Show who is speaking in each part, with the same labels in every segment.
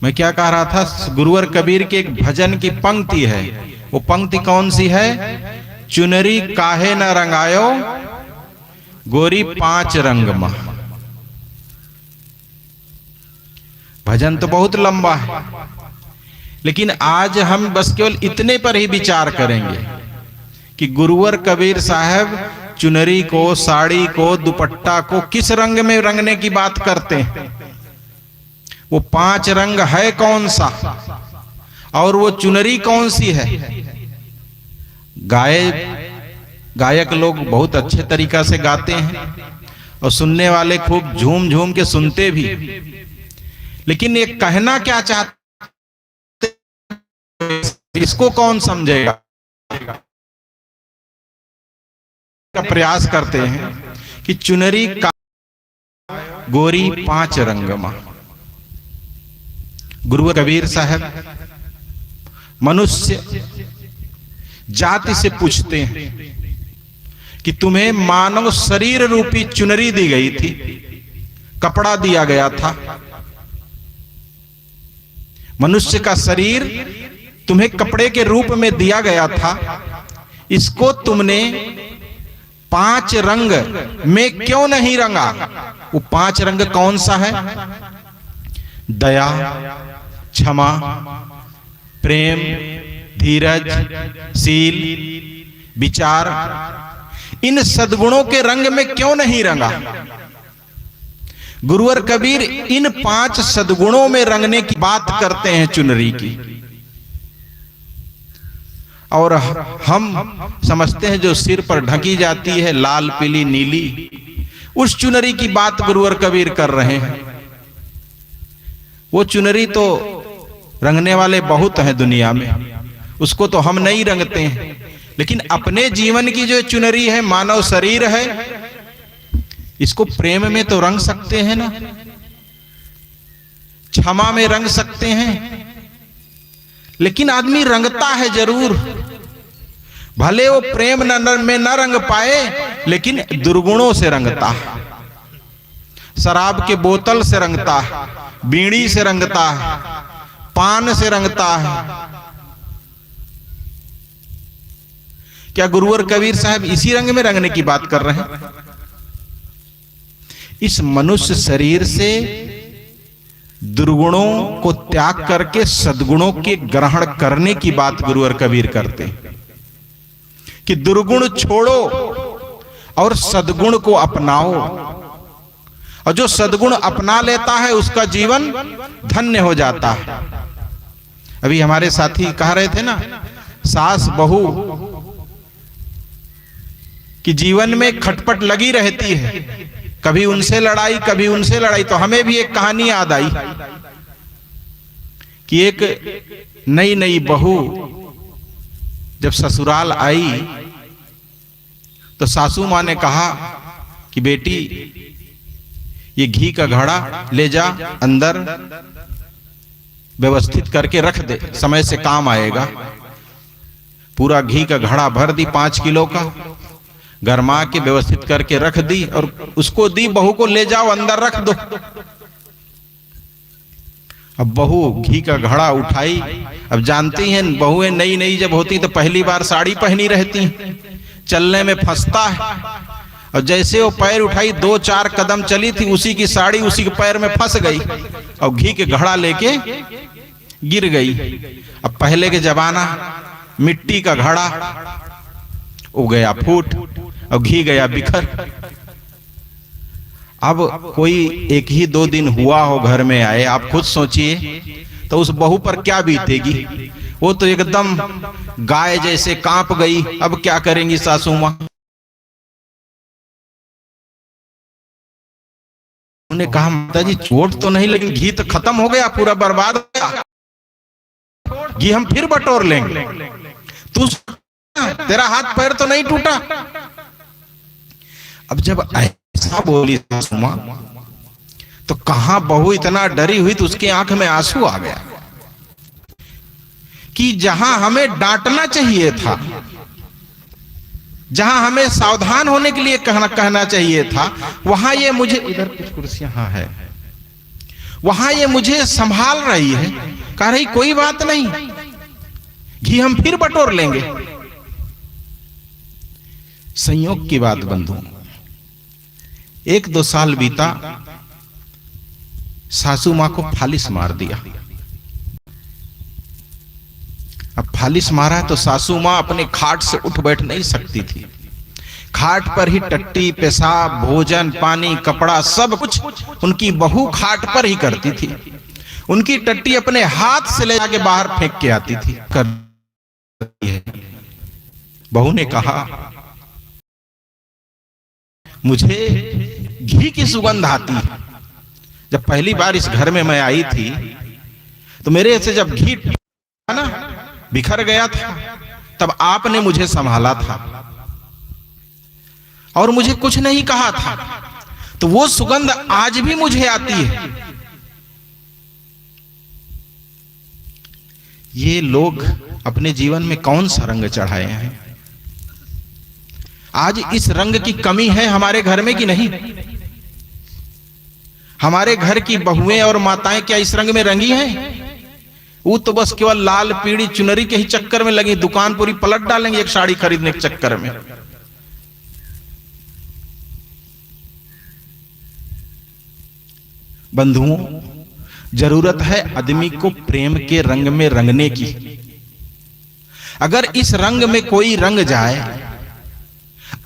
Speaker 1: मैं क्या कह रहा था, गुरुवर कबीर के एक भजन की पंक्ति है। वो पंक्ति कौन सी है? चुनरी काहे न रंगायो गोरी पांच रंग मा। भजन तो बहुत लंबा है, लेकिन आज हम बस केवल इतने पर ही विचार करेंगे कि गुरुवर कबीर साहब चुनरी को, साड़ी को, दुपट्टा को किस रंग में रंगने की बात करते हैं। वो पांच रंग है कौन सा, और वो चुनरी कौन सी है। गायक लोग बहुत अच्छे तरीका से गाते हैं और सुनने वाले खूब झूम झूम के सुनते भी, लेकिन ये कहना क्या चाहते इसको कौन समझेगा का प्रयास करते हैं कि चुनरी का गोरी पांच रंग मा। गुरु कबीर साहब मनुष्य जाति से पूछते हैं कि तुम्हें मानव शरीर रूपी चुनरी दी गई थी, कपड़ा दिया गया था, मनुष्य का शरीर तुम्हें कपड़े के रूप में दिया गया था, इसको तुमने पांच रंग में क्यों नहीं रंगा? वो पांच रंग कौन सा है? दया, क्षमा, प्रेम, धीरज, शील, विचार, इन सद्गुणों के रंग में क्यों नहीं रंगा? गुरुवर कबीर इन पांच सद्गुणों में रंगने की बात करते हैं चुनरी की। और हम समझते हैं जो सिर पर ढकी जाती है लाल, पीली, नीली, उस चुनरी की बात गुरुवर कबीर कर रहे हैं। वो चुनरी तो रंगने वाले बहुत हैं दुनिया में, उसको तो हम नहीं रंगते हैं, लेकिन अपने जीवन की जो चुनरी है, मानव शरीर है, इसको प्रेम में तो रंग सकते हैं ना, क्षमा में रंग सकते हैं, लेकिन आदमी रंगता है जरूर। भले वो प्रेम में न रंग पाए, लेकिन दुर्गुणों से रंगता है। शराब के बोतल से रंगता है, बीड़ी से रंगता है, पान से रंगता है। क्या गुरुवर कबीर साहब इसी रंग में रंगने की बात कर रहे हैं? इस मनुष्य शरीर से दुर्गुणों को त्याग करके सद्गुणों के ग्रहण करने की बात गुरुवर कबीर करते हैं कि दुर्गुण छोड़ो और सद्गुण को अपनाओ, और जो सद्गुण अपना लेता है उसका जीवन धन्य हो जाता है। अभी हमारे साथी कह रहे थे ना, सास बहू कि जीवन में खटपट लगी रहती है, कभी उनसे लड़ाई, कभी उनसे लड़ाई। तो हमें भी एक कहानी याद आई कि एक नई नई बहू जब ससुराल आई तो सासू माँ ने कहा कि बेटी ये घी का घड़ा ले जा, अंदर व्यवस्थित करके रख दे, समय से काम आएगा। पूरा घी का घड़ा भर दी 5 किलो का, गरमा के व्यवस्थित करके रख दी और उसको दी, बहू को ले जाओ अंदर रख दो। अब बहू घी का घड़ा उठाई। अब जानती हैं बहुएं नई नई जब होती तो पहली बार साड़ी पहनी रहती, चलने में फंसता है, और जैसे वो पैर उठाई 2-4 कदम चली थी, उसी की साड़ी उसी के पैर में फंस गई और घी के घड़ा लेके गिर गई। अब पहले के जमाना मिट्टी का घड़ा, वो गया फूट और घी गया बिखर। अब कोई 1 ही 2 दिन हुआ हो घर में आए, आप खुद सोचिए तो उस बहू पर क्या बीतेगी। वो तो एकदम गाय जैसे कांप गई। अब क्या करेंगी सासू माँ? उन्होंने कहा माताजी चोट तो नहीं, लेकिन घी तो खत्म हो गया, पूरा बर्बाद हो गया, घी हम फिर बटोर लेंगे, तू तेरा हाथ पैर तो नहीं टूटा। अब जब ऐसा बोली सासू माँ तो कहां बहू इतना डरी हुई तो उसकी आंख में आंसू आ गया कि जहां हमें डांटना चाहिए था, जहां हमें सावधान होने के लिए कहना चाहिए था, वहां ये मुझे, इधर कुछ कुर्सियां हाँ है, वहां ये मुझे संभाल रही है, कह रही कोई बात नहीं, घी हम फिर बटोर लेंगे। संयोग की बात बंधु, 1-2 साल बीता, सासू मां को फालिस मार दिया। अब फालिस मारा तो सासू मां अपने खाट से उठ बैठ नहीं सकती थी। खाट पर ही टट्टी, पेशाब, भोजन, पानी, कपड़ा सब कुछ उनकी बहू खाट पर ही करती थी। उनकी टट्टी अपने हाथ से ले जाके बाहर फेंक के आती थी। बहू ने कहा, मुझे घी की सुगंध आती है। जब पहली बार इस घर में मैं आई थी तो मेरे से जब घी ना बिखर गया था, तब आपने मुझे संभाला था और मुझे कुछ नहीं कहा था, तो वो सुगंध आज भी मुझे आती है। ये लोग अपने जीवन में कौन सा रंग चढ़ाए हैं? आज इस रंग की कमी है हमारे घर में कि नहीं? हमारे घर की बहुएं और माताएं क्या इस रंग में रंगी हैं? वो तो बस केवल लाल पीड़ी चुनरी के ही चक्कर में लगी, दुकान पूरी पलट डालेंगे एक साड़ी खरीदने के चक्कर में। बंधुओं, जरूरत है आदमी को प्रेम के रंग में रंगने की। अगर इस रंग में कोई रंग जाए,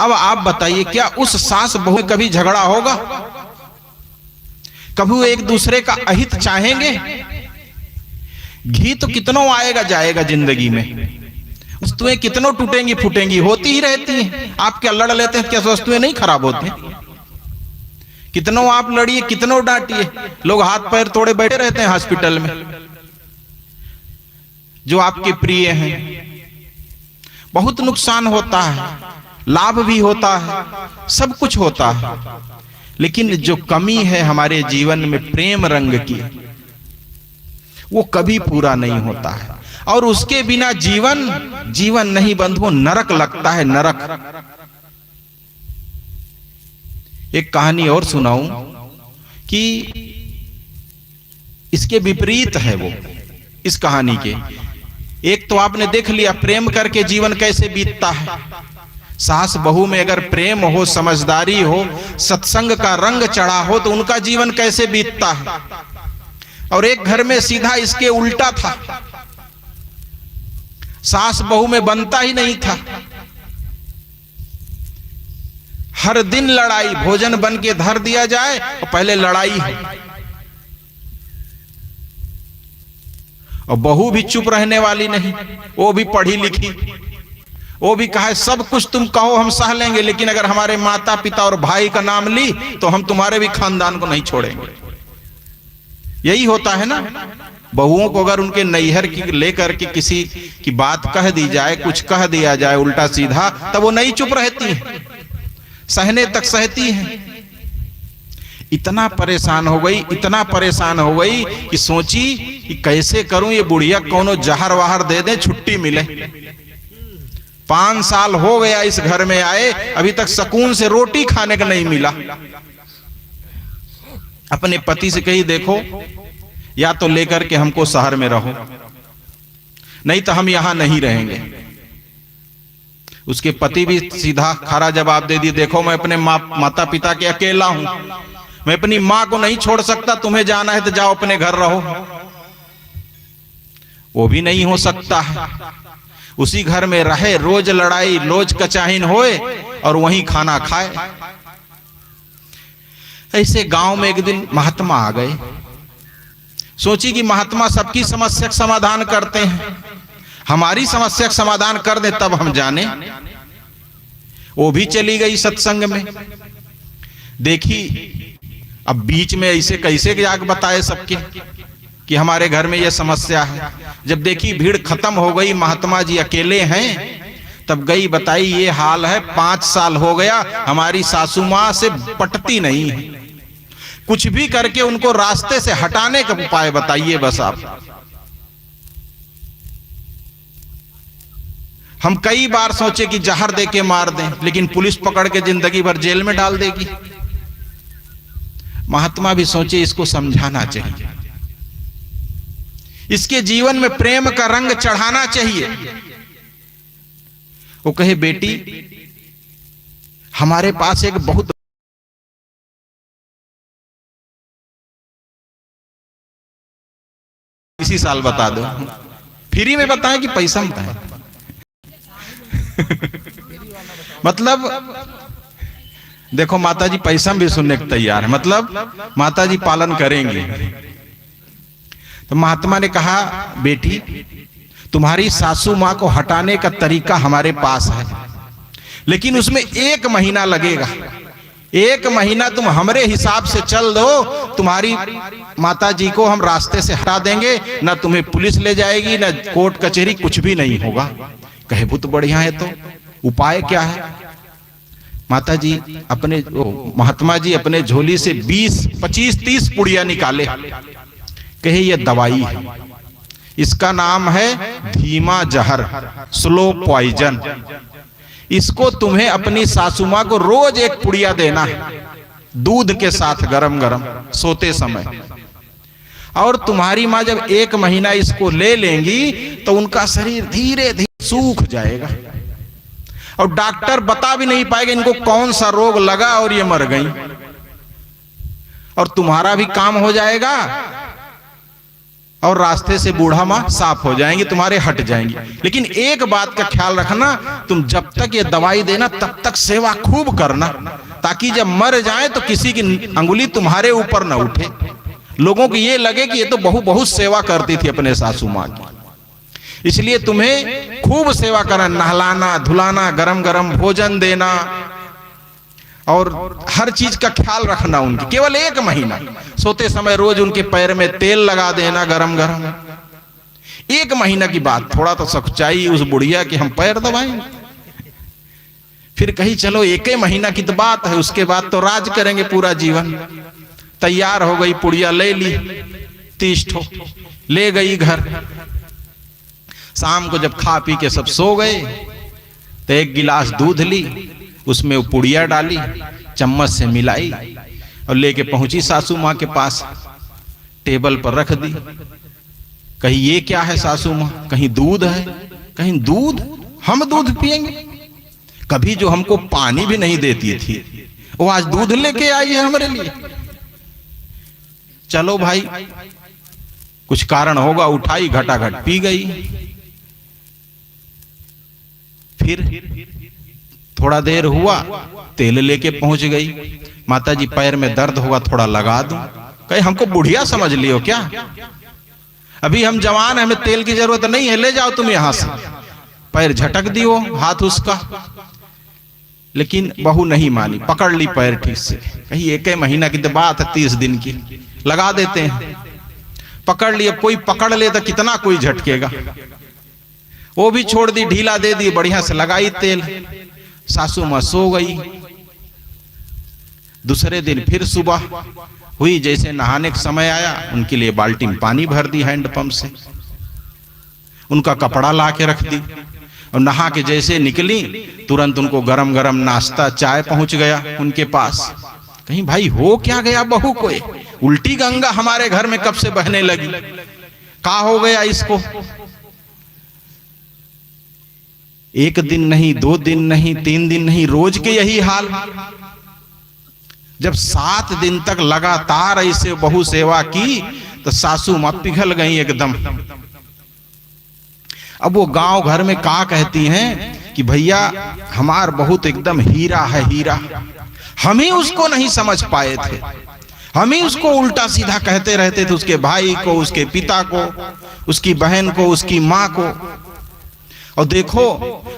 Speaker 1: अब आप बताइए, क्या उस सास बहू में कभी झगड़ा होगा? कभी वो एक दूसरे का अहित चाहेंगे? घी तो कितनों आएगा जाएगा जिंदगी में, वस्तुएं कितनों टूटेंगी फूटेंगी, होती ही रहती हैं। आप क्या लड़ लेते हैं, क्या वस्तुएं नहीं खराब होती? कितनों आप लड़िए, कितनों डांटिए, लोग हाथ पैर तोड़े बैठे रहते हैं हॉस्पिटल में। जो आपके प्रिय हैं, बहुत नुकसान होता है, लाभ भी होता है, सब कुछ होता है, लेकिन जो कमी है हमारे जीवन में प्रेम रंग की, वो कभी पूरा नहीं होता है। और उसके बिना जीवन नहीं बंधुओं, नरक लगता है, नरक। एक कहानी और सुनाऊं कि इसके विपरीत है वो, इस कहानी के। एक तो आपने देख लिया प्रेम करके जीवन कैसे बीतता है। सास बहू में अगर प्रेम हो, समझदारी हो, सत्संग का रंग चढ़ा हो, तो उनका जीवन कैसे बीतता है। और एक घर में सीधा इसके उल्टा था, सास बहू में बनता ही नहीं था। हर दिन लड़ाई, भोजन बन के धर दिया जाए और पहले लड़ाई है। और बहू भी चुप रहने वाली नहीं, वो भी पढ़ी लिखी, वो भी कहा सब कुछ तुम कहो हम सह लेंगे, लेकिन अगर हमारे माता पिता और भाई का नाम ली तो हम तुम्हारे भी खानदान को नहीं छोड़ेंगे। यही होता है ना। बहुओं को अगर उनके नैहर की लेकर के किसी की बात कह दी जाए, कुछ कह दिया जाए उल्टा सीधा, तब वो नहीं चुप रहती हैं, सहने तक सहती हैं। इतना परेशान हो गई, इतना परेशान हो गई कि सोची कि कैसे करूं, ये बुढ़िया कोनो जहर वहर दे दे, छुट्टी मिले। 5 साल हो गया इस घर में आए, अभी तक सुकून से रोटी खाने का नहीं मिला। अपने पति से कही देखो, या तो लेकर के हमको शहर में रहो, नहीं तो हम यहां नहीं रहेंगे। उसके पति भी सीधा खरा जवाब दे दिए, देखो मैं अपने माता पिता के अकेला हूं, मैं अपनी मां को नहीं छोड़ सकता, तुम्हें जाना है तो जाओ अपने घर रहो। वो भी नहीं हो सकता है। उसी घर में रहे, रोज लड़ाई, रोज कचाहिन होए और वहीं खाना खाए। ऐसे गांव में एक दिन महात्मा आ गए। सोची कि महात्मा सबकी समस्या का समाधान करते हैं, हमारी समस्या का समाधान कर दे तब हम जाने। वो भी चली गई सत्संग में। देखी अब बीच में ऐसे कैसे जाग बताए सबके कि हमारे घर में यह समस्या है। जब देखी भीड़ खत्म हो गई, महात्मा जी अकेले हैं, तब गई बताई ये हाल है, 5 साल हो गया हमारी सासू मां से पटती नहीं है, कुछ भी करके उनको रास्ते से हटाने का उपाय बताइए बस आप। हम कई बार सोचे कि जहर दे के मार दें, लेकिन पुलिस पकड़ के जिंदगी भर जेल में डाल देगी। महात्मा भी सोचे इसको समझाना चाहिए, इसके जीवन में प्रेम का रंग चढ़ाना चाहिए। वो कहे बेटी हमारे पास एक बहुत इसी साल बता दो, फ्री में बताएं कि पैसा बताएं। मतलब देखो माता जी पैसा भी सुनने को तैयार है, मतलब माता जी पालन करेंगे। तो महात्मा ने कहा बेटी तुम्हारी सासू मां को हटाने का तरीका हमारे पास है, लेकिन उसमें 1 महीना लगेगा। 1 महीना तुम हमरे हिसाब से चल दो, तुम्हारी माता जी को हम रास्ते से हटा देंगे, ना तुम्हें पुलिस ले जाएगी, ना कोर्ट कचहरी, कुछ भी नहीं होगा। कहे बहुत बढ़िया है, तो उपाय क्या है? माता जी अपने महात्मा जी अपने झोली से 20, 25, 30 पुड़िया निकाले। कहे ये दवाई है, इसका नाम है धीमा जहर, स्लो पॉइजन। इसको तुम्हें अपनी सासू मां को रोज 1 पुड़िया देना है, दूध के साथ गरम गरम सोते समय। और तुम्हारी मां जब 1 महीना इसको ले लेंगी तो उनका शरीर धीरे धीरे सूख जाएगा और डॉक्टर बता भी नहीं पाएगा इनको कौन सा रोग लगा और ये मर गई, और तुम्हारा भी काम हो जाएगा और रास्ते से बूढ़ा मां साफ हो जाएंगे, तुम्हारे हट जाएंगी। लेकिन एक बात का ख्याल रखना, तुम जब तक ये दवाई देना तब तक सेवा खूब करना, ताकि जब मर जाए तो किसी की अंगुली तुम्हारे ऊपर ना उठे, लोगों को ये लगे कि ये तो बहुत सेवा करती थी अपने सासू मां की। इसलिए तुम्हें खूब सेवा करना, नहलाना धुलाना, गरम गरम भोजन देना और हर चीज का ख्याल रखना उनकी। केवल 1 महीना सोते समय रोज उनके पैर में तेल लगा देना गरम गरम। 1 महीना की बात, थोड़ा तो सच्चाई उस बुढ़िया कि हम पैर दबाएंगे। फिर कही चलो 1 महीना की तो बात है, उसके बाद तो राज करेंगे पूरा जीवन। तैयार हो गई, पुड़िया ले ली, 30 ठो ले गई घर। शाम को जब खा पी के सब सो गए तो 1 गिलास दूध ली, उसमें वो पुड़िया डाली, चम्मच से मिलाई और लेके पहुंची सासू मां के पास, टेबल पर रख दी। कहीं ये क्या है सासू मां? कहीं दूध है, कहीं दूध, हम दूध पिएंगे? कभी जो हमको पानी भी नहीं देती थी वो आज दूध लेके आई है हमारे लिए। चलो भाई कुछ कारण होगा, उठाई घटाघट पी गई। फिर थोड़ा देर हुआ, तेल लेके पहुंच गई। माताजी पैर में दर्द होगा, थोड़ा लगा दूं। कहे हमको बुढ़िया समझ लियो क्या? अभी हम जवान हैं, हमें तेल की जरूरत नहीं है, ले जाओ तुम यहां से। पैर झटक दियो हाथ उसका, लेकिन बहू नहीं मानी, पकड़ ली पैर ठीक से। कहीं 1 महीना की तो बात है, 30 दिन की, लगा देते हैं। पकड़ लिए, कोई पकड़ ले तो कितना कोई झटकेगा। वो भी छोड़ दी, ढीला दे दी, बढ़िया से लगाई तेल। सासू मां सो गई। दूसरे दिन फिर सुबह हुई, जैसे नहाने का समय आया, उनके लिए बाल्टी में पानी भर दी हैंडपंप से, उनका कपड़ा ला के रख दी और नहा के जैसे निकली तुरंत उनको गरम गरम नाश्ता चाय पहुंच गया उनके पास। कहीं भाई हो क्या गया बहू को? उल्टी गंगा हमारे घर में कब से बहने लगी, क्या हो गया इसको? 1 दिन नहीं, 2 दिन नहीं, 3 दिन नहीं, रोज के यही हाल। जब 7 दिन तक लगातार ऐसे बहु सेवा की तो सासू मां पिघल गई एकदम। अब वो गांव घर में क्या कहती हैं कि भैया हमार बहुत एकदम हीरा है, हीरा। हम ही उसको नहीं समझ पाए थे, हम ही उसको उल्टा सीधा कहते रहते थे, उसके भाई को, उसके पिता को, उसकी बहन को, उसकी मां को। और देखो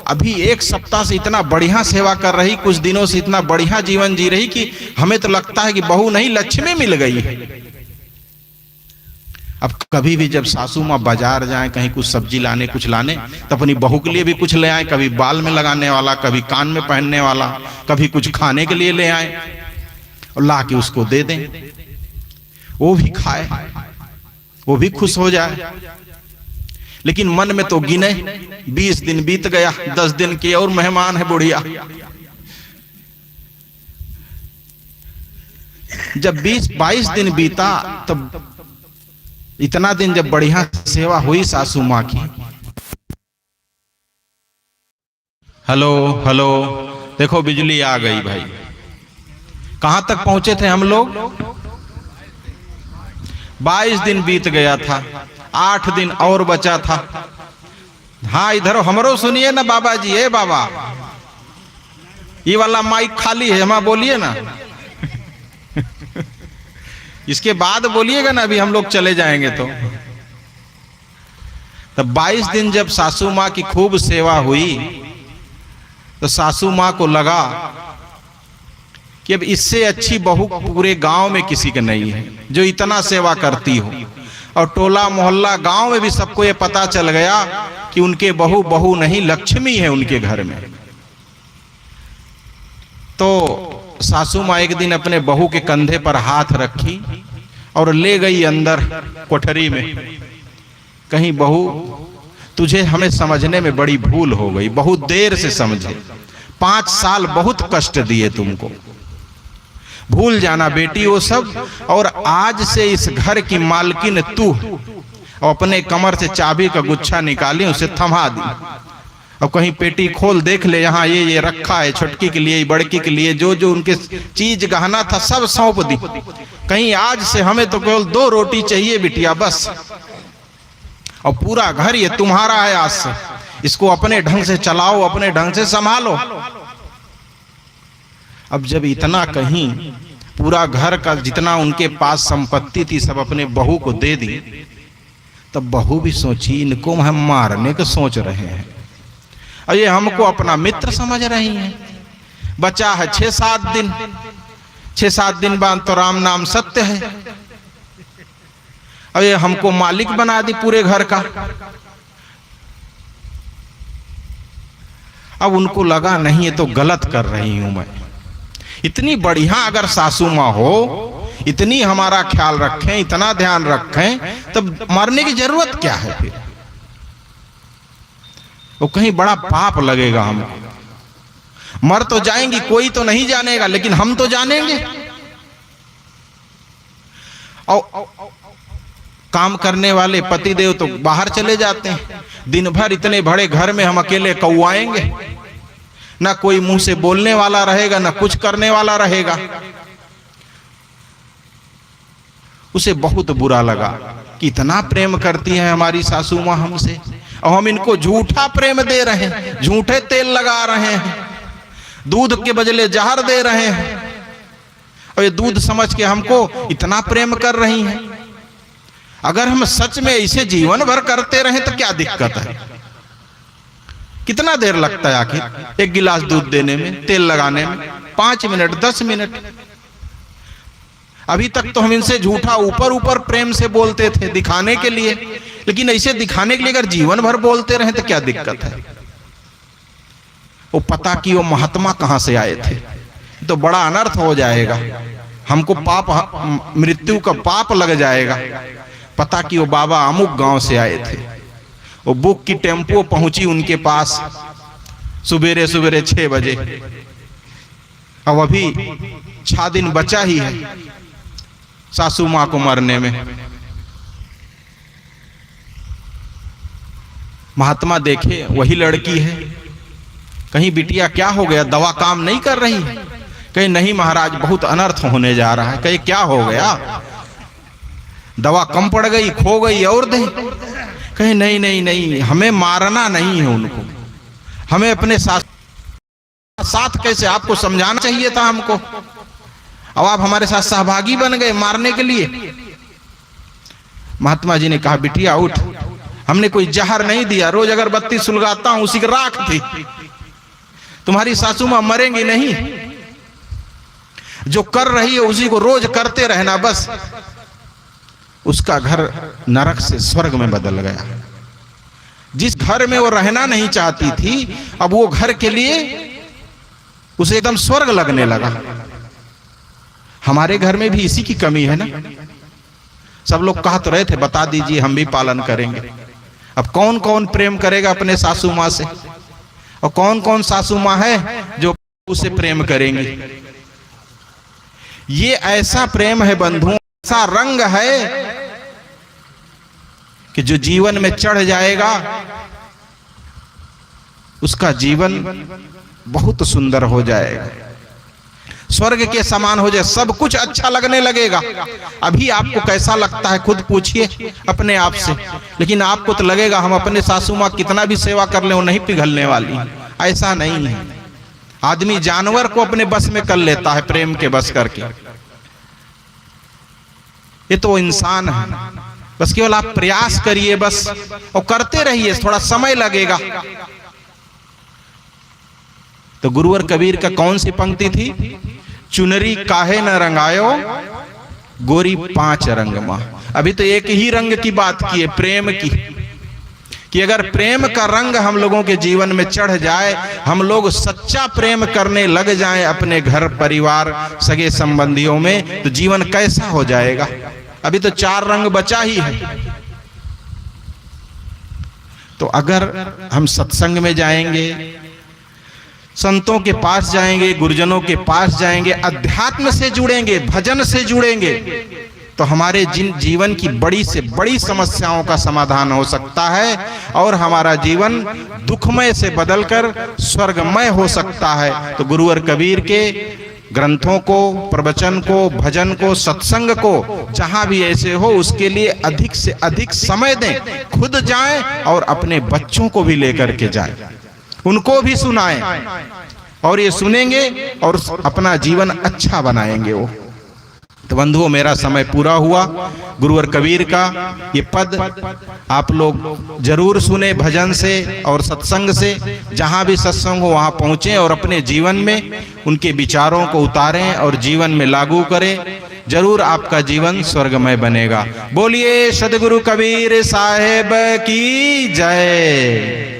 Speaker 1: अभी 1 सप्ताह से इतना बढ़िया सेवा कर रही, कुछ दिनों से इतना बढ़िया जीवन जी रही कि हमें तो लगता है कि बहू नहीं लक्ष्मी मिल गई है। अब कभी भी जब सासू मां बाजार जाए कहीं कुछ सब्जी लाने, कुछ लाने, तो अपनी बहू के लिए भी कुछ ले आए, कभी बाल में लगाने वाला, कभी कान में पहनने वाला, कभी कुछ खाने के लिए ले आए और ला के उसको दे दें, वो भी खाए, वो भी खुश हो जाए। लेकिन मन में तो गिने, 20 दिन बीत गया, 10 दिन की और मेहमान है बुढ़िया। जब 20-22 दिन बीता तब इतना दिन जब बढ़िया सेवा हुई सासू माँ की। हेलो हेलो, देखो बिजली आ गई भाई। कहां तक पहुंचे थे हम लोग? 22 दिन बीत गया था, 8 दिन और बचा था। हाँ इधर हमरो सुनिए ना बाबा जी। ए बाबा, ये वाला माइक खाली है, हमारा बोलिए ना। इसके बाद बोलिएगा ना, अभी हम लोग चले जाएंगे तो। तब 22 दिन जब सासू माँ की खूब सेवा हुई तो सासू माँ को लगा कि अब इससे अच्छी बहू पूरे गांव में किसी के नहीं है जो इतना सेवा करती हो। और टोला मोहल्ला गांव में भी सबको ये पता चल गया कि उनके बहू नहीं लक्ष्मी है उनके घर में। तो सासू माँ एक दिन अपने बहू के कंधे पर हाथ रखी और ले गई अंदर कोठरी में। कहीं बहू, तुझे हमें समझने में बड़ी भूल हो गई, बहुत देर से समझे। 5 साल बहुत कष्ट दिए तुमको, भूल जाना बेटी वो सब। और आज से इस घर की मालकिन तू। और अपने कमर से चाबी का गुच्छा निकाली, उसे थमा दी। अब कहीं पेटी खोल देख ले, यहाँ ये रखा है, छुटकी के लिए बड़की के लिए जो जो उनके चीज गहना था सब सौंप दी। कहीं आज से हमें तो केवल 2 रोटी चाहिए बिटिया बस, और पूरा घर ये तुम्हारा है आज से। इसको अपने ढंग से चलाओ, अपने ढंग से संभालो। अब जब इतना कहीं पूरा घर का जितना उनके पास संपत्ति थी सब अपने बहू को दे दी, तब बहू भी सोची इनको हम मारने का सोच रहे हैं और ये हमको अपना मित्र समझ रही हैं। बचा है 6-7 दिन, 6-7 दिन बाद तो राम नाम सत्य है। और ये हमको मालिक बना दी पूरे घर का। अब उनको लगा नहीं ये तो गलत कर रही हूं मैं। इतनी बढ़िया अगर सासू माँ हो, इतनी हमारा ख्याल रखें, इतना ध्यान रखें, तब मरने की जरूरत क्या है फिर? वो कहीं बड़ा पाप लगेगा हमको। मर तो जाएंगी, कोई तो नहीं जानेगा, लेकिन हम तो जानेंगे। और काम करने वाले पतिदेव तो बाहर चले जाते हैं। दिन भर इतने बड़े घर में हम अकेले कौआएंगे, ना कोई मुंह से बोलने वाला रहेगा, ना कुछ करने वाला रहेगा। उसे बहुत बुरा लगा कि इतना प्रेम करती है हमारी सासू माँ हमसे, और हम इनको झूठा प्रेम दे रहे हैं, झूठे तेल लगा रहे हैं, दूध के बदले जहर दे रहे हैं, और ये दूध समझ के हमको इतना प्रेम कर रही हैं। अगर हम सच में इसे जीवन भर करते रहें तो क्या दिक्कत है? कितना देर लगता है आखिर 1 गिलास दूध देने में, तेल लगाने में? 5 मिनट, 10 मिनट। अभी तक तो हम इनसे झूठा ऊपर प्रेम से बोलते थे दिखाने के लिए, लेकिन ऐसे दिखाने के लिए अगर जीवन भर बोलते रहे तो क्या दिक्कत है? वो पता कि वो महात्मा कहां से आए थे, तो बड़ा अनर्थ हो जाएगा, हमको पाप, मृत्यु का पाप लग जाएगा। पता कि वो बाबा अमुक गांव से आए थे। वो बुक की टेम्पो पहुंची उनके पास सुबेरे 6 बजे। अब अभी 6 दिन बचा ही है सासू माँ को मरने में। महात्मा देखे वही लड़की है। कहीं बिटिया क्या हो गया, दवा काम नहीं कर रही? कहीं नहीं महाराज, बहुत अनर्थ होने जा रहा है। कहीं क्या हो गया, दवा कम पड़ गई, खो गई और दे? कहीं नहीं नहीं नहीं, हमें मारना नहीं है उनको, हमें अपने साथ कैसे, आपको समझाना चाहिए था हमको। अब आप हमारे साथ सहभागी बन गए मारने के लिए। महात्मा जी ने कहा बिटिया उठ, हमने कोई जहर नहीं दिया, रोज अगरबत्ती सुलगाता हूं, उसी की राख थी। तुम्हारी सासू मां मरेंगी नहीं, जो कर रही है उसी को रोज करते रहना बस। उसका घर नरक से स्वर्ग में बदल गया। जिस घर में वो रहना नहीं चाहती थी, अब वो घर के लिए उसे एकदम स्वर्ग लगने लगा। हमारे घर में भी इसी की कमी है ना। सब लोग कह तो रहे थे बता दीजिए, हम भी पालन करेंगे। अब कौन कौन प्रेम करेगा अपने सासू माँ से, और कौन कौन सासू माँ है जो उसे प्रेम करेंगी? ये ऐसा प्रेम है बंधुओं, ऐसा रंग है कि जो जीवन में चढ़ जाएगा उसका जीवन बहुत सुंदर हो जाएगा, स्वर्ग के समान हो जाए, सब कुछ अच्छा लगने लगेगा। अभी आपको कैसा लगता है खुद पूछिए अपने आप से, लेकिन आपको तो लगेगा हम अपने सासू माँ कितना भी सेवा कर ले वो नहीं पिघलने वाली। ऐसा नहीं है, आदमी जानवर को अपने बस में कर लेता है प्रेम के बस करके, ये तो इंसान है। बस केवल आप प्रयास करिए बस, और करते रहिए, थोड़ा समय लगेगा। तो गुरुवर कबीर का कौन सी पंक्ति थी? चुनरी काहे न रंगायो गोरी पांच रंग मां। अभी तो एक ही रंग की बात की है, प्रेम की, कि अगर प्रेम का रंग हम लोगों के जीवन में चढ़ जाए, हम लोग सच्चा प्रेम करने लग जाएं अपने घर परिवार सगे संबंधियों में, तो जीवन कैसा हो जाएगा। अभी तो चार रंग बचा ही है। तो अगर हम सत्संग में जाएंगे, संतों के पास जाएंगे, गुरुजनों के पास जाएंगे, अध्यात्म से जुड़ेंगे, भजन से जुड़ेंगे, तो हमारे जीवन की बड़ी से बड़ी समस्याओं का समाधान हो सकता है और हमारा जीवन दुखमय से बदलकर स्वर्गमय हो सकता है। तो गुरुवर कबीर के ग्रंथों को, प्रवचन को, भजन को, सत्संग को जहां भी ऐसे हो उसके लिए अधिक से अधिक समय दें, खुद जाएं और अपने बच्चों को भी लेकर के जाएं, उनको भी सुनाएं, और ये सुनेंगे और अपना जीवन अच्छा बनाएंगे वो। तो बंधुओं, मेरा समय पूरा हुआ। गुरुवर कबीर का ये पद आप लोग जरूर सुने भजन से और सत्संग से, जहां भी सत्संग हो वहां पहुंचे और अपने जीवन में उनके विचारों को उतारें और जीवन में लागू करें। जरूर आपका जीवन स्वर्गमय बनेगा। बोलिए सदगुरु कबीर साहेब की जय।